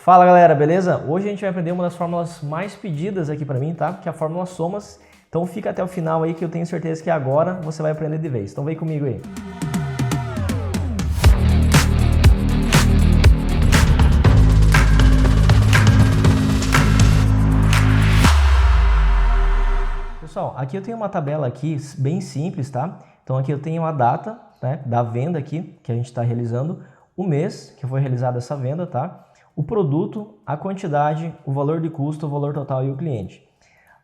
Fala galera, beleza? Hoje a gente vai aprender uma das fórmulas mais pedidas aqui pra mim, tá? Que é a fórmula somas. Então fica até o final aí que eu tenho certeza que agora você vai aprender de vez. Então vem comigo aí. Pessoal, aqui eu tenho uma tabela aqui bem simples, tá? Então aqui eu tenho a data, né, da venda aqui que a gente está realizando, o mês que foi realizada essa venda, tá? O produto, a quantidade, o valor de custo, o valor total e o cliente.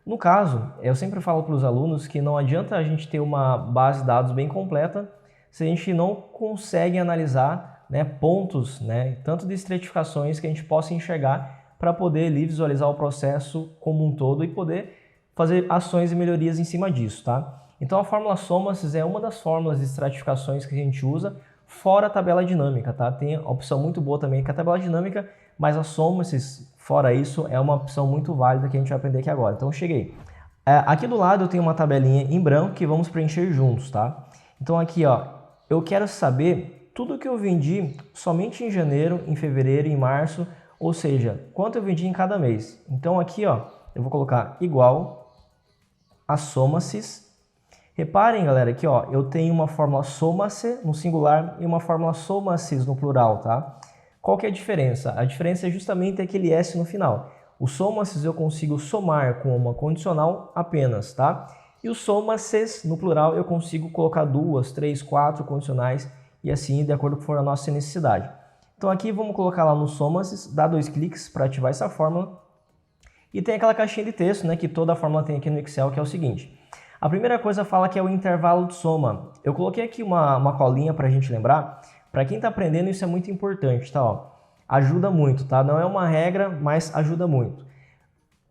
No caso, eu sempre falo para os alunos que não adianta a gente ter uma base de dados bem completa se a gente não consegue analisar, né, pontos, né, tanto de estratificações que a gente possa enxergar para poder ali visualizar o processo como um todo e poder fazer ações e melhorias em cima disso, tá? Então a fórmula SOMASYS é uma das fórmulas de estratificações que a gente usa fora a tabela dinâmica, tá? Tem a opção muito boa também que é a tabela dinâmica, mas a SOMASYS, fora isso, é uma opção muito válida que a gente vai aprender aqui agora. Então eu cheguei. Aqui do lado eu tenho uma tabelinha em branco que vamos preencher juntos, tá? Então aqui, ó, eu quero saber tudo que eu vendi somente em janeiro, em fevereiro, em março, ou seja, quanto eu vendi em cada mês. Então aqui, ó, eu vou colocar igual a SOMASYS. Reparem, galera, que ó, eu tenho uma fórmula SOMASY no singular e uma fórmula SOMASYS no plural, tá? Qual que é a diferença? A diferença é justamente aquele S no final. O SOMASYS eu consigo somar com uma condicional apenas, tá? E o SOMASYS no plural eu consigo colocar 2, 3, 4 condicionais e assim de acordo com for a nossa necessidade. Então aqui vamos colocar lá no SOMASYS, dá 2 cliques para ativar essa fórmula. E tem aquela caixinha de texto, né, que toda a fórmula tem aqui no Excel, que é o seguinte. A primeira coisa fala que é o intervalo de soma. Eu coloquei aqui uma colinha para a gente lembrar. Para quem está aprendendo, isso é muito importante, tá? Ó, ajuda muito, tá? Não é uma regra, mas ajuda muito.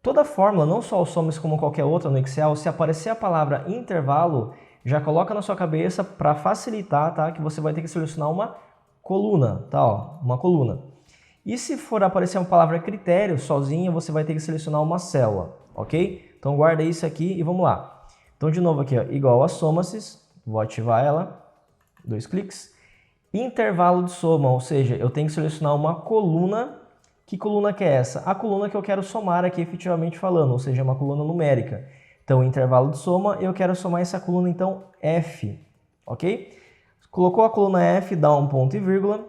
Toda fórmula, não só o SOMASYS como qualquer outra no Excel, se aparecer a palavra intervalo, já coloca na sua cabeça para facilitar, tá? Que você vai ter que selecionar uma coluna, tá? Ó, uma coluna. E se for aparecer uma palavra critério sozinha, você vai ter que selecionar uma célula, ok? Então guarda isso aqui e vamos lá. Então de novo aqui, ó, igual a SOMASYS, vou ativar ela, 2 cliques. Intervalo de soma, ou seja, eu tenho que selecionar uma coluna. Que coluna que é essa? A coluna que eu quero somar aqui efetivamente falando, ou seja, uma coluna numérica. Então intervalo de soma, eu quero somar essa coluna então F, ok? Colocou a coluna F, dá um ponto e vírgula.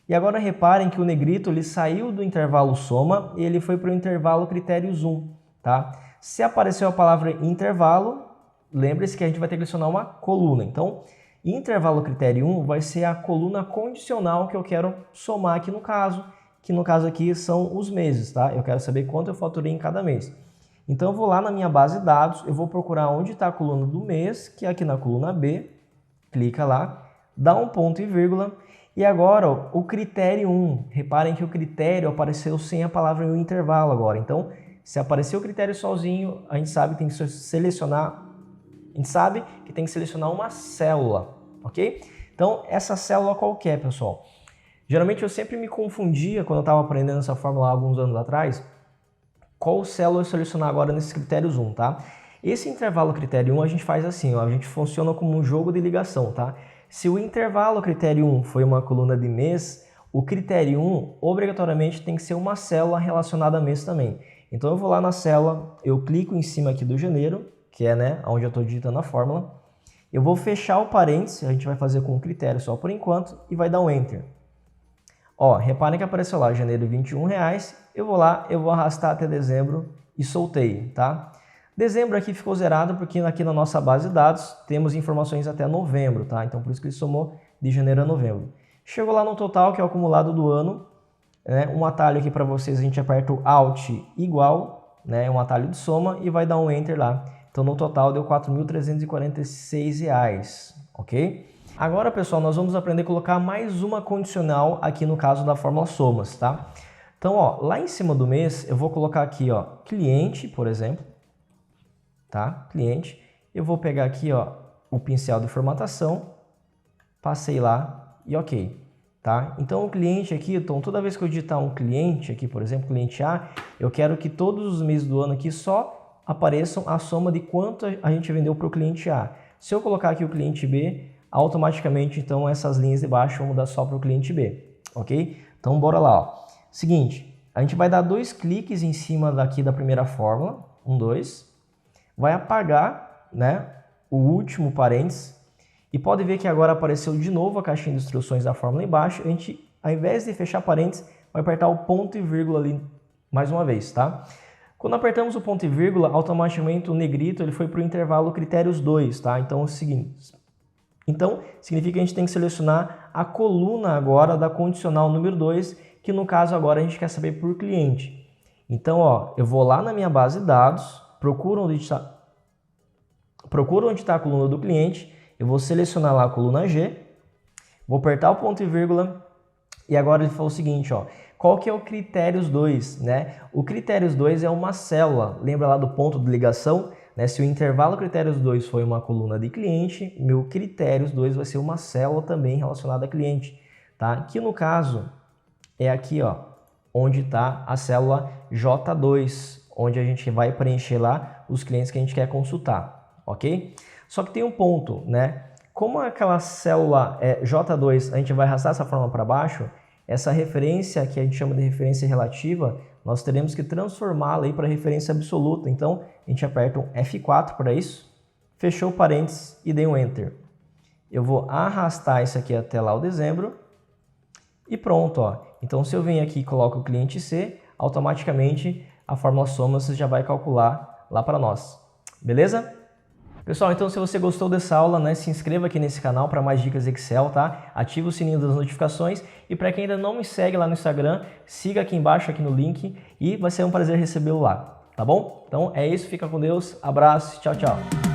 E agora reparem que o negrito ele saiu do intervalo soma e ele foi para o intervalo critério zoom, tá? Se apareceu a palavra intervalo, lembre-se que a gente vai ter que adicionar uma coluna. Então, intervalo critério 1 vai ser a coluna condicional que eu quero somar aqui no caso, que no caso aqui são os meses, tá? Eu quero saber quanto eu faturei em cada mês. Então, eu vou lá na minha base de dados, eu vou procurar onde está a coluna do mês, que é aqui na coluna B, clica lá, dá um ponto e vírgula. E agora, ó, o critério 1, reparem que o critério apareceu sem a palavra em um intervalo agora. Então, se apareceu o critério sozinho, a gente sabe que tem que selecionar, uma célula, ok? Então, essa célula qual que é, pessoal? Geralmente eu sempre me confundia quando eu estava aprendendo essa fórmula há alguns anos atrás, qual célula eu selecionar agora nesses critérios 1, tá? Esse intervalo critério 1 a gente faz assim, ó, a gente funciona como um jogo de ligação, tá? Se o intervalo critério 1 foi uma coluna de mês, o critério 1 obrigatoriamente tem que ser uma célula relacionada a mês também. Então eu vou lá na célula, eu clico em cima aqui do janeiro, que é, né, onde eu estou digitando a fórmula. Eu vou fechar o parênteses, a gente vai fazer com o critério só por enquanto, e vai dar um Enter. Ó, reparem que apareceu lá, janeiro R$21, eu vou lá, eu vou arrastar até dezembro e soltei, tá? Dezembro aqui ficou zerado porque aqui na nossa base de dados temos informações até novembro, tá? Então por isso que ele somou de janeiro a novembro. Chegou lá no total, que é o acumulado do ano, né? Um atalho aqui para vocês, a gente aperta o Alt igual, né? Um atalho de soma e vai dar um Enter lá. Então no total deu R$4.346, ok? Agora, pessoal, nós vamos aprender a colocar mais uma condicional aqui no caso da fórmula somas, tá? Então, ó, lá em cima do mês eu vou colocar aqui, ó, cliente, por exemplo. Tá? Cliente, eu vou pegar aqui, ó, o pincel de formatação, passei lá e ok, tá? Então o cliente aqui, então toda vez que eu digitar um cliente aqui, por exemplo, cliente A, eu quero que todos os meses do ano aqui só apareçam a soma de quanto a gente vendeu para o cliente A. Se eu colocar aqui o cliente B, automaticamente então essas linhas de baixo vão mudar só para o cliente B, ok? Então bora lá, ó. Seguinte, a gente vai dar 2 cliques em cima daqui da primeira fórmula, 1, 2, vai apagar, né, o último parênteses, e pode ver que agora apareceu de novo a caixinha de instruções da fórmula embaixo. A gente, ao invés de fechar parênteses, vai apertar o ponto e vírgula ali mais uma vez, tá? Quando apertamos o ponto e vírgula, automaticamente o negrito ele foi para o intervalo critérios 2, tá? Então é o seguinte, significa que a gente tem que selecionar a coluna agora da condicional número 2, que no caso agora a gente quer saber por cliente. Então, ó, eu vou lá na minha base de dados, procuro onde está a coluna do cliente, eu vou selecionar lá a coluna G, vou apertar o ponto e vírgula, e agora ele falou o seguinte, ó, qual que é o critérios 2, né? O critérios 2 é uma célula, lembra lá do ponto de ligação? Né? Se o intervalo critérios 2 foi uma coluna de cliente, meu critérios 2 vai ser uma célula também relacionada a cliente, tá? Que no caso é aqui, ó, onde está a célula J2, onde a gente vai preencher lá os clientes que a gente quer consultar, ok? Só que tem um ponto, né? Como aquela célula J2 a gente vai arrastar essa forma para baixo, essa referência que a gente chama de referência relativa, nós teremos que transformá-la aí para referência absoluta. Então, a gente aperta um F4 para isso, fechou o parênteses e dei um Enter. Eu vou arrastar isso aqui até lá o dezembro e pronto, ó. Então, se eu venho aqui e coloco o cliente C, automaticamente a fórmula soma você já vai calcular lá para nós. Beleza? Pessoal, então se você gostou dessa aula, né, se inscreva aqui nesse canal para mais dicas Excel, tá? Ative o sininho das notificações e para quem ainda não me segue lá no Instagram, siga aqui embaixo aqui no link e vai ser um prazer recebê-lo lá, tá bom? Então é isso, fica com Deus, abraço, tchau, tchau.